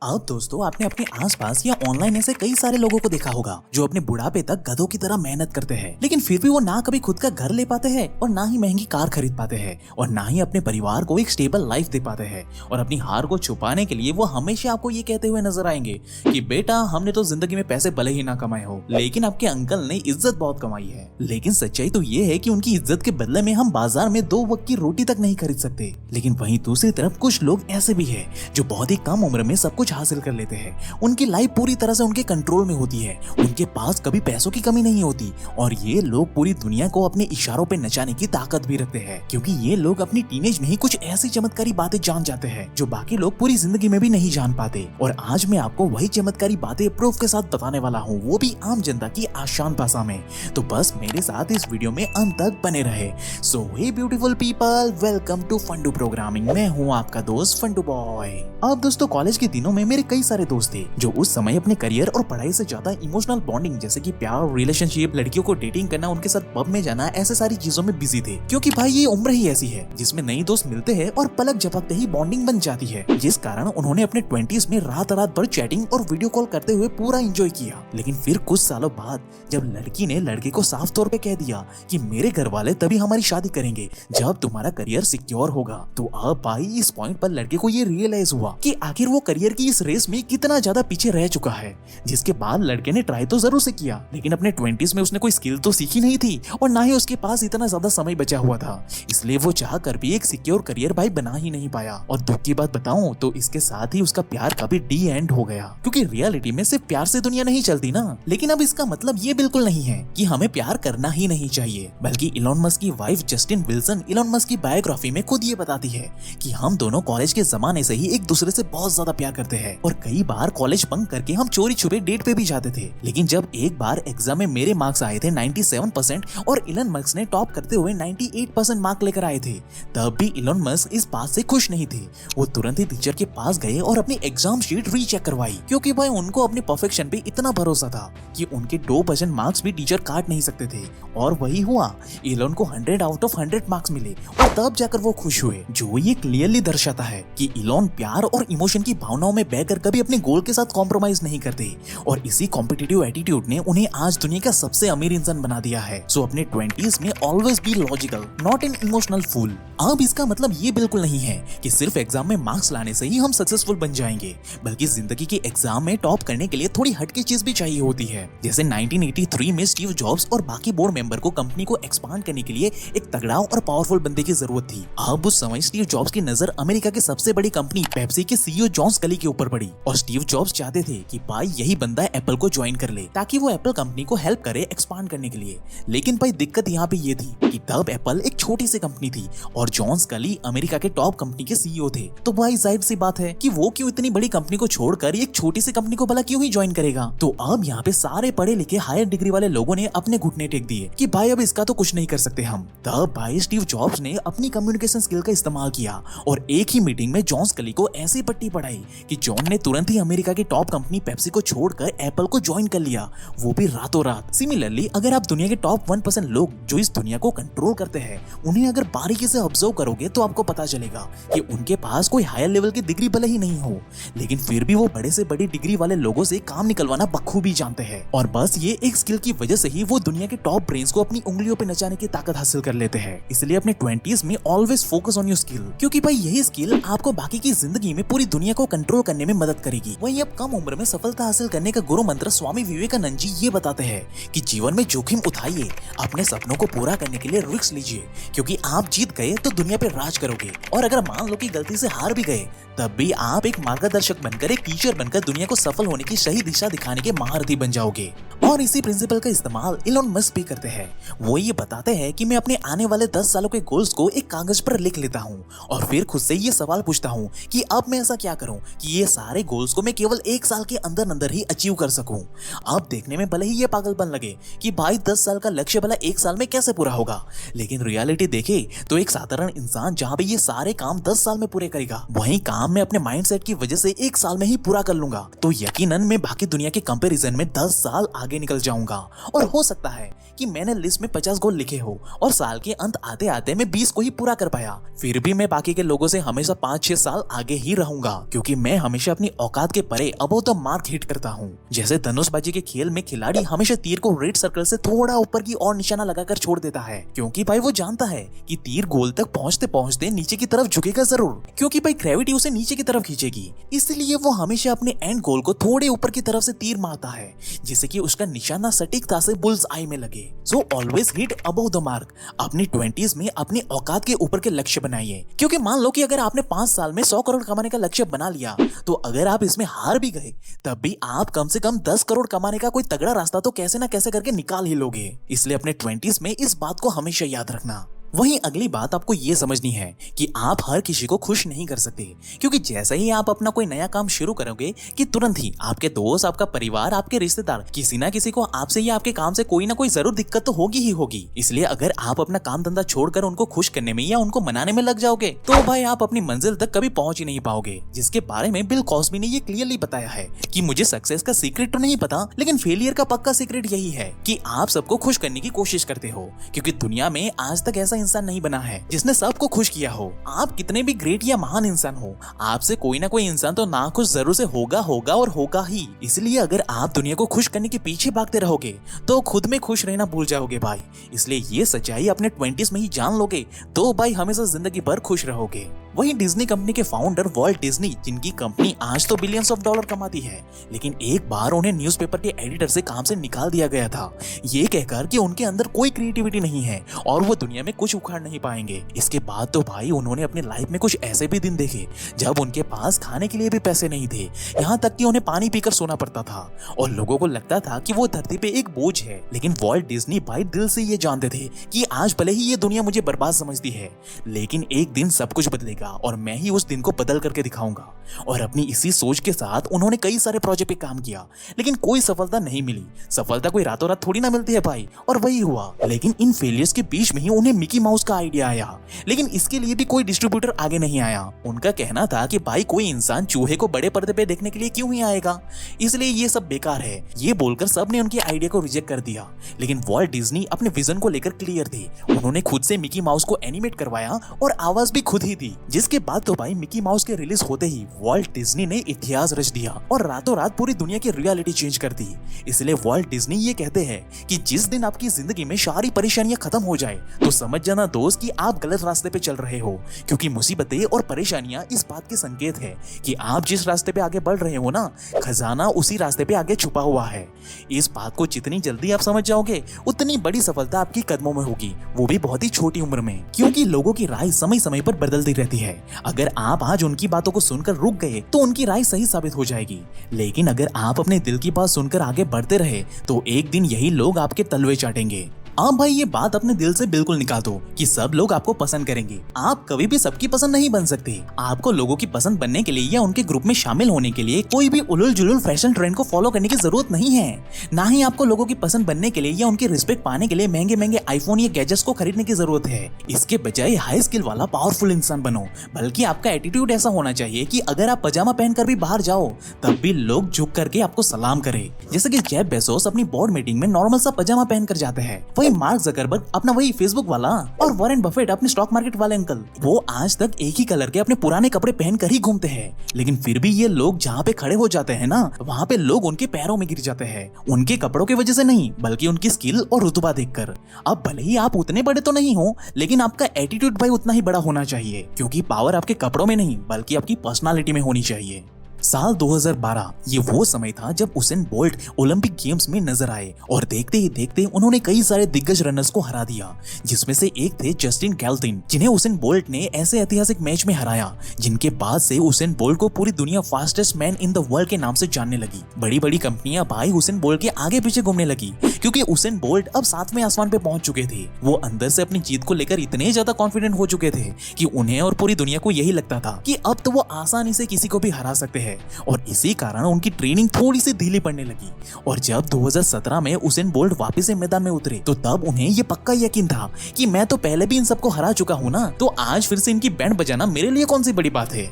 अब दोस्तों आपने अपने आसपास या ऑनलाइन ऐसे कई सारे लोगों को देखा होगा जो अपने बुढ़ापे तक गधों की तरह मेहनत करते हैं, लेकिन फिर भी वो ना कभी खुद का घर ले पाते हैं और ना ही महंगी कार खरीद पाते हैं और ना ही अपने परिवार को एक स्टेबल लाइफ दे पाते हैं। और अपनी हार को छुपाने के लिए वो हमेशा आपको ये कहते हुए नजर आएंगे कि बेटा हमने तो जिंदगी में पैसे भले ही ना कमाए हो, लेकिन आपके अंकल ने इज्जत बहुत कमाई है। लेकिन सच्चाई तो ये है कि उनकी इज्जत के बदले में हम बाजार में 2 वक्त की रोटी तक नहीं खरीद सकते। लेकिन वहीं दूसरी तरफ कुछ लोग ऐसे भी है जो बहुत ही कम उम्र में सब कुछ हासिल कर लेते हैं। उनकी लाइफ पूरी तरह से उनके कंट्रोल में होती है, उनके पास कभी पैसों की कमी नहीं होती और ये लोग पूरी दुनिया को अपने इशारों पे नचाने की ताकत भी रखते हैं, क्योंकि ये लोग अपनी टीनेज में ही कुछ ऐसी चमत्कारी बातें जान जाते हैं जो बाकी लोग पूरी जिंदगी में भी नहीं जान पाते। और आज मैं आपको वही चमत्कारी बातें प्रूफ के साथ बताने वाला हूँ, वो भी आम जनता की आसान भाषा में। तो बस मेरे साथ इस वीडियो में अंत तक बने रहे। So hey beautiful people, welcome to Fundoo programming. मैं हूँ आपका दोस्त फंडू बॉय। अब दोस्तों कॉलेज के दिनों में मेरे कई सारे दोस्त थे जो उस समय अपने करियर और पढ़ाई से ज्यादा इमोशनल बॉन्डिंग जैसे कि प्यार, रिलेशनशिप, लड़कियों को डेटिंग करना, उनके साथ पब में जाना, ऐसे सारी चीजों में बिजी थे। क्योंकि भाई ये उम्र ही ऐसी है जिसमें नई दोस्त मिलते हैं और पलक झपकते ही बॉन्डिंग बन जाती है, जिस कारण उन्होंने अपने 20s में रात भर चैटिंग और वीडियो कॉल करते हुए पूरा एंजॉय किया। लेकिन फिर कुछ सालों बाद जब लड़की ने लड़के को साफ तौर पे कह दिया कि मेरे घर वाले तभी हमारी शादी करेंगे जब तुम्हारा करियर सिक्योर होगा, तो अब भाई इस पॉइंट पर लड़के को ये रियलाइज हुआ कि आखिर वो करियर की इस रेस में कितना ज्यादा पीछे रह चुका है। जिसके बाद लड़के ने ट्राई तो जरूर से किया, लेकिन अपने 20s में उसने कोई स्किल तो सीखी नहीं थी और ना ही उसके पास इतना ज्यादा समय बचा हुआ था, इसलिए वो चाह कर भी एक सिक्योर करियर भाई बना ही नहीं पाया। और दुख की बात बताऊं तो इसके साथ ही उसका प्यार कभी डी एंड हो गया, क्योंकि रियलिटी में सिर्फ प्यार से दुनिया नहीं चलती ना। लेकिन अब इसका मतलब ये बिल्कुल नहीं है कि हमें प्यार करना ही नहीं चाहिए, बल्कि इलॉन मस्क की wife Justin Wilson Elon Musk की बायोग्राफी में खुद ये बताती है कि हम दोनों कॉलेज के जमाने से ही एक दूसरे से बहुत ज्यादा प्यार करते हैं और कई बार कॉलेज बंक करके हम चोरी छुपे डेट पे भी जाते थे। लेकिन जब एक बार एग्जाम में मेरे मार्क्स आए थे 97% और इलॉन मस्क ने टॉप करते हुए 98% मार्क लेकर आए थे, तब भी इलॉन मस्क इस बात से खुश नहीं थे। वो तुरंत ही टीचर के पास गए और अपनी एग्जाम शीट रीचेक करवाई, क्योंकि भाई उनको अपने परफेक्शन पे इतना भरोसा था कि उनके 2% मार्क्स भी टीचर काट नहीं सकते थे। और वही हुआ, इलॉन को 100 आउट ऑफ 100 मार्क्स मिले और तब जाकर वो खुश हुए, जो ये क्लियरली दर्शाता है कि इलॉन प्यार और इमोशन की भावनाओं में बहकर कभी अपने गोल के साथ कॉम्प्रोमाइज नहीं करते और इसी कॉम्पिटिटिव एटीट्यूड ने उन्हें आज दुनिया का सबसे अमीर इंसान बना दिया है। सो अपने 20s में always be logical, not an emotional fool. अब इसका मतलब ये बिल्कुल नहीं है कि सिर्फ एग्जाम में मार्क्स लाने से ही हम सक्सेसफुल बन जाएंगे, बल्कि जिंदगी के एग्जाम में टॉप करने के लिए थोड़ी हटके चीज भी चाहिए होती है। जैसे 1983 में स्टीव जॉब्स और बाकी बोर्ड मेंबर को कंपनी को एक्सपांड करने के लिए एक तगड़ा और पावरफुल बंदे की जरूरत थी। अब उस समय स्टीव जॉब्स की नजर अमेरिका की सबसे बड़ी कंपनी पेप्सी के सीईओ जॉन स्कली के ऊपर पड़ी और स्टीव जॉब्स चाहते थे कि भाई यही बंदा एप्पल को ज्वाइन कर ले ताकि वो एप्पल कंपनी को हेल्प करे एक्सपांड करने के लिए। लेकिन भाई दिक्कत यहाँ पे ये थी कि तब एप्पल एक छोटी सी कंपनी थी और जॉन स्कली अमेरिका के टॉप कंपनी के सीईओ थे। तो भाई जाहिर सी बात है कि वो क्यों इतनी बड़ी कंपनी को छोड़कर एक छोटी सी कंपनी को भला क्यों ही ज्वाइन करेगा। तो अब यहाँ पे सारे पढ़े लिखे हायर डिग्री वाले लोगों ने अपने घुटने टेक दिए कि भाई अब इसका तो कुछ नहीं कर सकते हम। तब भाई स्टीव जॉब्स ने अपनी कम्युनिकेशन स्किल का इस्तेमाल किया और एक ही मीटिंग में जॉन स्कली को ऐसी पट्टी पढ़ाई कि जॉन ने तुरंत ही अमेरिका की टॉप कंपनी पेप्सी को छोड़कर एप्पल को ज्वाइन कर लिया, वो भी रातों रात। सिमिलरली अगर आप दुनिया के टॉप 1% लोग जो इस दुनिया को कंट्रोल करते हैं उन्हें अगर बारीकी से ऑब्जर्व करोगे तो आपको पता चलेगा कि उनके पास कोई हायर लेवल की डिग्री भले ही नहीं हो, लेकिन फिर भी वो बड़े से बड़ी डिग्री वाले लोगों से काम निकलवाना बखूबी जानते हैं। और बस ये एक स्किल की वजह से ही वो दुनिया के टॉप ब्रेन्स को अपनी उंगलियों पे नचाने की ताकत हासिल कर लेते हैं। इसलिए अपने 20s में always focus on your skill, क्योंकि भाई यही स्किल आपको बाकी की जिंदगी में पूरी दुनिया को कंट्रोल करने में मदद करेगी। वहीं अब कम उम्र में सफलता हासिल करने का गुरु मंत्र स्वामी विवेकानंद जी ये बताते हैं कि जीवन में जोखिम उठाइए, अपने सपनों को पूरा करने के लिए रिस्क लीजिए, क्योंकि आप जीत गए तो दुनिया पे राज करोगे और अगर मान लो कि गलती से हार भी गए तब भी आप एक मार्गदर्शक बनकर, एक टीचर बनकर दुनिया को सफल होने की सही दिशा दिखाने के महारथी बन जाओगे। और इसी प्रिंसिपल का इस्तेमाल इलॉन मस्क भी करते हैं। वो ये बताते हैं कि मैं अपने आने वाले 10 सालों के गोल्स को एक कागज पर लिख लेता हूँ और फिर खुद से ये सवाल पूछता हूँ कि अब मैं ऐसा क्या करूँ कि ये सारे गोल्स को मैं केवल 1 साल के अंदर अंदर ही अचीव कर सकूं। अब देखने में भले ही ये पागलपन लगे कि भाई 10 साल का लक्ष्य भला 1 साल में कैसे पूरा होगा, लेकिन रियलिटी देखे तो एक साधारण इंसान जहाँ पे ये सारे काम 10 साल में पूरे करेगा, वहीं काम काम मैं अपने माइंडसेट की वजह से 1 साल में ही पूरा कर लूंगा तो यकीनन मैं बाकी दुनिया के कंपैरिजन में 10 साल आगे निकल जाऊंगा। और हो सकता है कि मैंने लिस्ट में 50 गोल लिखे हो और साल के अंत आते आते मैं 20 को ही पूरा कर पाया, फिर भी मैं बाकी के लोगों से हमेशा 5-6 साल आगे ही रहूंगा, क्योंकि मैं हमेशा अपनी औकात के परे अबव द मार्क हिट करता हूँ। जैसे धनुषबाजी के खेल में खिलाड़ी हमेशा तीर को रेड सर्कल से थोड़ा ऊपर की ओर निशाना लगाकर छोड़ देता है, क्योंकि भाई वो जानता है कि तीर गोल तक पहुंचते पहुंचते नीचे की तरफ झुकेगा जरूर, क्योंकि भाई ग्रेविटी उसे नीचे की तरफ खींचेगी। इसलिए वो हमेशा अपने एंड गोल को थोड़े ऊपर की तरफ से तीर मारता है, जिससे कि उसका निशाना सटीकता से बुल्स आई में लगे। So always hit above the mark. अपनी 20s में अपनी औकात के ऊपर के लक्ष्य बनाइए, क्योंकि मान लो कि अगर आपने 5 साल में 100 करोड़ कमाने का लक्ष्य बना लिया तो अगर आप इसमें हार भी गए तब भी आप कम से कम 10 करोड़ कमाने का कोई तगड़ा रास्ता तो कैसे ना कैसे करके निकाल ही लोगे। इसलिए अपने 20s में इस बात को हमेशा याद रखना। वहीं अगली बात आपको ये समझनी है कि आप हर किसी को खुश नहीं कर सकते, क्योंकि जैसे ही आप अपना कोई नया काम शुरू करोगे कि तुरंत ही आपके दोस्त, आपका परिवार, आपके रिश्तेदार किसी ना किसी को आपसे या आपके काम से कोई ना कोई जरूर दिक्कत तो होगी ही होगी। इसलिए अगर आप अपना काम धंधा छोड़कर उनको खुश करने में या उनको मनाने में लग जाओगे तो भाई आप अपनी मंजिल तक कभी पहुंच ही नहीं पाओगे, जिसके बारे में बिल कॉस्बी ने ये क्लियरली बताया है कि मुझे सक्सेस का सीक्रेट तो नहीं पता, लेकिन फेलियर का पक्का सीक्रेट यही है कि आप सबको खुश करने की कोशिश करते हो, क्योंकि दुनिया में आज तक ऐसा इंसान नहीं बना है जिसने सबको खुश किया हो। आप कितने भी ग्रेट या महान इंसान हो, आपसे कोई ना कोई इंसान तो नाखुश जरूर से होगा और होगा ही। इसलिए अगर आप दुनिया को खुश करने के पीछे भागते रहोगे तो खुद में खुश रहना भूल जाओगे भाई। इसलिए ये सच्चाई अपने 20s में ही जान लोगे तो भाई हमेशा जिंदगी भर खुश रहोगे। वहीं डिज्नी कंपनी के फाउंडर वॉल्ट डिज्नी, जिनकी कंपनी आज तो बिलियंस ऑफ डॉलर कमाती है, लेकिन एक बार उन्हें न्यूज़पेपर के एडिटर से काम से निकाल दिया गया था, ये कहकर कि उनके अंदर कोई क्रिएटिविटी नहीं है और वो दुनिया में कुछ उखाड़ नहीं पाएंगे। इसके बाद तो भाई उन्होंने अपनी लाइफ में कुछ ऐसे भी दिन देखे जब उनके पास खाने के लिए भी पैसे नहीं थे, यहाँ तक कि उन्हें पानी पीकर सोना पड़ता था और लोगों को लगता था कि वो धरती पे एक बोझ है। लेकिन वॉल्ट डिज्नी भाई दिल से ये जानते थे कि आज भले ही ये दुनिया मुझे बर्बाद समझती है, लेकिन एक दिन सब कुछ बदलेगा और मैं ही उस दिन को बदल करके दिखाऊंगा। और अपनी इसी सोच के साथ उन्होंने कई सारे प्रोजेक्ट पे काम किया, लेकिन कोई सफलता नहीं मिली। सफलता कोई रातों रात थोड़ी ना मिलती है भाई, और वही हुआ। लेकिन इन फेलियर्स के बीच में ही उन्हें मिकी माउस का आइडिया आया, लेकिन इसके लिए भी कोई डिस्ट्रीब्यूटर आगे नहीं आया। उनका कहना था कि भाई कोई इंसान चूहे को बड़े पर्दे पे देखने के लिए क्यों ही आएगा, इसलिए ये सब बेकार है। ये बोलकर सबने उनके आइडिया को रिजेक्ट कर दिया। लेकिन वॉल्ट डिज्नी अपने विजन को लेकर क्लियर थे। उन्होंने खुद से मिकी माउस को एनिमेट करवाया और आवाज भी खुद ही दी, जिसके बाद तो भाई मिकी माउस के रिलीज होते ही वॉल्ट डिज्नी ने इतिहास रच दिया और रातों रात पूरी दुनिया की रियलिटी चेंज कर दी। इसलिए वॉल्ट डिज्नी ये कहते हैं कि जिस दिन आपकी जिंदगी में सारी परेशानियां खत्म हो जाए तो समझ जाना दोस्त कि आप गलत रास्ते पे चल रहे हो, क्योंकि मुसीबतें और परेशानियां इस बात के संकेत है कि आप जिस रास्ते पे आगे बढ़ रहे हो ना, खजाना उसी रास्ते पे आगे छुपा हुआ है। इस बात को जितनी जल्दी आप समझ जाओगे उतनी बड़ी सफलता आपकी कदमों में होगी, वो भी बहुत ही छोटी उम्र में, क्योंकि लोगों की राय समय समय पर बदलती रहती है। अगर आप आज उनकी बातों को सुनकर रुक गए तो उनकी राय सही साबित हो जाएगी, लेकिन अगर आप अपने दिल की बात सुनकर आगे बढ़ते रहे तो एक दिन यही लोग आपके तलवे चाटेंगे। आप भाई ये बात अपने दिल से बिल्कुल निकाल दो कि सब लोग आपको पसंद करेंगे। आप कभी भी सबकी पसंद नहीं बन सकते। आपको लोगों की पसंद बनने के लिए या उनके ग्रुप में शामिल होने के लिए कोई भी उलुल जुलुल फैशन ट्रेंड को फॉलो करने की जरूरत नहीं है। ना ही आपको लोगों की पसंद बनने के लिए या उनकी रिस्पेक्ट पाने के लिए महंगे महंगे आईफोन या गैजेट्स को खरीदने की जरूरत है। इसके बजाय हाई स्किल वाला पावरफुल इंसान बनो। बल्कि आपका एटीट्यूड ऐसा होना चाहिए कि अगर आप पजामा पहनकर भी बाहर जाओ तब भी लोग झुक करके आपको सलाम करे। जैसे कि जेफ बेजोस अपनी बोर्ड मीटिंग में नॉर्मल सा पजामा पहनकर जाते हैं, वही मार्क जकरबर्ग अपना वही फेसबुक वाला और वॉरेन बफेट अपने स्टॉक मार्केट वाले अंकल, वो आज तक एक ही कलर के अपने पुराने कपड़े पहनकर ही घूमते हैं। लेकिन फिर भी ये लोग जहाँ पे खड़े हो जाते हैं ना, वहाँ पे लोग उनके पैरों में गिर जाते हैं, उनके कपड़ों की वजह से नहीं बल्कि उनकी स्किल और रुतबा देखकर। अब भले ही आप उतने बड़े तो नहीं हो, लेकिन आपका एटीट्यूड भाई उतना ही बड़ा होना चाहिए, क्योंकि पावर आपके कपड़ों में नहीं बल्कि आपकी पर्सनालिटी में होनी चाहिए। साल 2012 ये वो समय था जब उसेन बोल्ट ओलंपिक गेम्स में नजर आए और देखते ही देखते उन्होंने कई सारे दिग्गज रनर्स को हरा दिया, जिसमें से एक थे जस्टिन गैल्टिन, जिन्हें उसेन बोल्ट ने ऐसे ऐतिहासिक मैच में हराया जिनके बाद से उसेन बोल्ट को पूरी दुनिया fastest man in the world के नाम से जानने लगी। बड़ी बड़ी कंपनियां भाई उसेन बोल्ट के आगे पीछे घूमने लगी, क्योंकि उसेन बोल्ट अब 7वें आसमान पे पहुंच चुके थे। वो अंदर से अपनी जीत को लेकर इतने ज्यादा कॉन्फिडेंट हो चुके थे कि उन्हें और पूरी दुनिया को यही लगता था कि अब तो वो आसानी से किसी को भी हरा सकते हैं। है और इसी कारण उनकी ट्रेनिंग थोड़ी सी ढीली पड़ने लगी। और जब 2017 में उसेन बोल्ट वापस से मैदान में उतरे तो तब उन्हें ये पक्का यकीन था कि मैं तो पहले भी इन सबको हरा चुका हूँ ना, तो आज फिर से इनकी बैंड बजाना मेरे लिए कौन सी बड़ी बात है।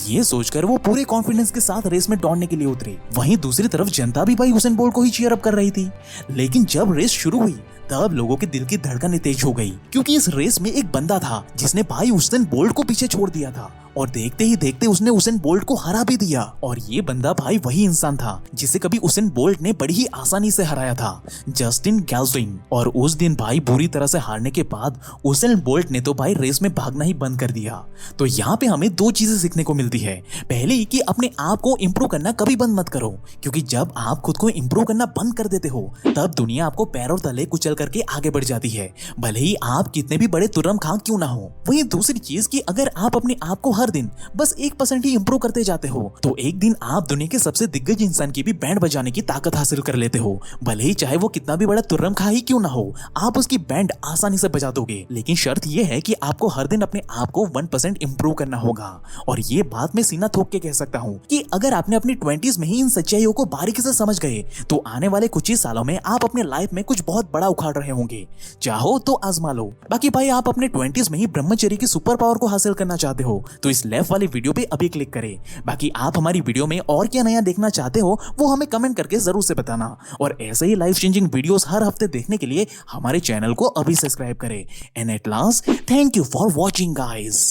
ये सोचकर वो पूरे कॉन्फिडेंस के साथ रेस में दौड़ने के लिए उतरे। वहीं दूसरी तरफ जनता भी भाई उसेन बोल्ट को ही चीयर अप कर रही थी। लेकिन जब रेस शुरू हुई तब लोगों के दिल की धड़कनें तेज हो गई, क्योंकि इस रेस में एक बंदा था जिसने भाई उसेन बोल्ट को पीछे छोड़ दिया था और देखते ही देखते उसने उसेन बोल्ट को हरा भी दिया। और ये बंदा भाई वही इंसान था जिसे कभी उसेन बोल्ट ने बड़ी ही आसानी से हराया था, जस्टिन गैल्सविन। और उस दिन भाई बुरी तरह से हारने के बाद उसेन बोल्ट ने तो भाई रेस में भागना ही बंद कर दिया। तो यहाँ पे हमें दो चीजें सीखने को मिलती है। पहली कि अपने आप को इम्प्रूव करना कभी बंद मत करो, क्योंकि जब आप खुद को इम्प्रूव करना बंद कर देते हो तब दुनिया आपको पैरों तले कुचल करके आगे बढ़ जाती है, भले ही आप कितने भी बड़े तुर्रम खां क्यों ना हो। वहीं दूसरी चीज कि अगर आप अपने आप को हर दिन बस 1% ही इंप्रूव करते जाते हो तो एक दिन आप दुनिया के सबसे दिग्गज इंसान की भी बैंड बजाने की ताकत हासिल कर लेते हो, भले ही चाहे वो कितना भी बड़ा तुर्रम खा ही क्यों ना हो, आप उसकी बैंड आसानी से बजा दोगे। लेकिन शर्त यह है कि आपको हर दिन अपने आप को 1% इंप्रूव करना होगा। और ये बात मैं सीना ठोक के कह सकता हूँ कि अगर आपने अपनी 20s में ही इन सच्चाइयों को बारीकी से समझ गए तो आने वाले कुछ ही सालों में आप अपने लाइफ में कुछ बहुत बड़ा उखाड़ रहे होंगे। चाहो तो आजमा लो। बाकी भाई आप अपने 20s में ही ब्रह्मचर्य की सुपर पावर को हासिल करना चाहते हो तो इस लेफ्ट वाली वीडियो पे अभी क्लिक करें। बाकी आप हमारी वीडियो में और क्या नया देखना चाहते हो वो हमें कमेंट करके जरूर से बताना। और ऐसे ही लाइफ चेंजिंग वीडियोस हर हफ्ते देखने के लिए हमारे चैनल को अभी सब्सक्राइब करें। And at last thank you for watching guys.